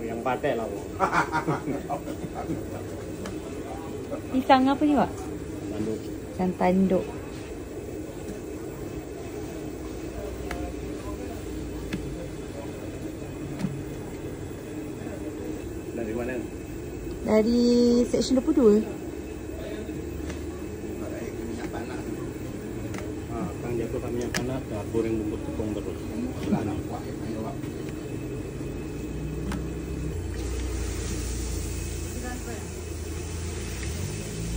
Yang patek lah. Pisang apa ni, Wak? Tanduk. Pisang tanduk. Dari mana? Dari Seksyen 22. Kang jago kat minyak panas, dah goreng bungkus tepung terus.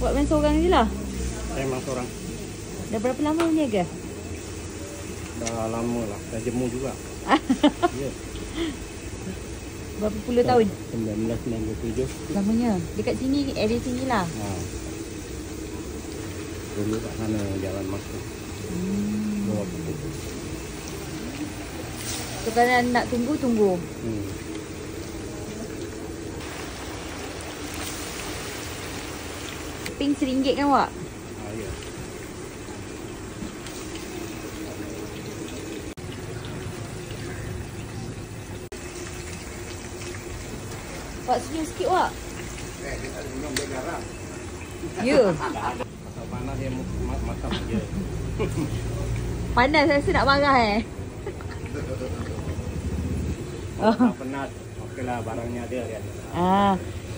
Wak main seorang je lah. Saya memang seorang. Dah berapa lama berniaga? Dah lama lah, dah jemu juga. Ya. Berapa puluh tahun? 1997. Lamanya. Dekat sini, area sini lah. Dulu kat sana jalan masuk. Bawa begitu. So kalau nak tunggu, tunggu. Pink RM1 kan, Wak? Ya. Wak senyum sikit, Wak. Dia tak minum, dia garam. Ya. Pasal panas dia masak je. Panas rasa nak marah Kalau penat, okeylah barangnya ada kan.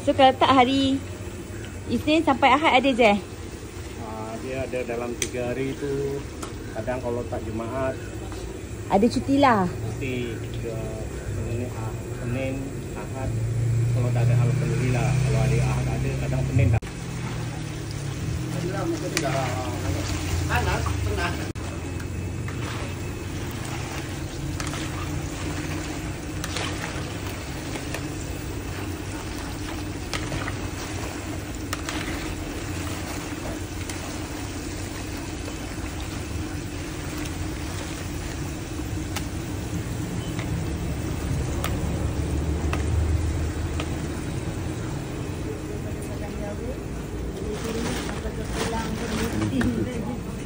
So kalau tak hari Isnin sampai Ahad ada je? Dia ada dalam 3 hari tu. Kadang kalau tak Jumaat, ada cuti lah. cuti ke Senin, Ahad. Kalau tak ada alhamdulillah. Kalau hari Ahad ada, kadang Senin tak. Panas, panas.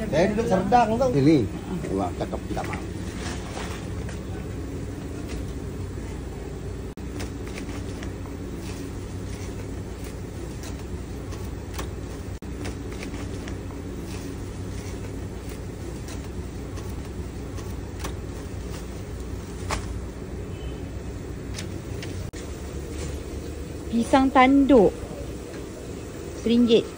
Saya duduk Serdang tau. Ini. Wah, cakap tidak mau. Pisang tanduk RM1.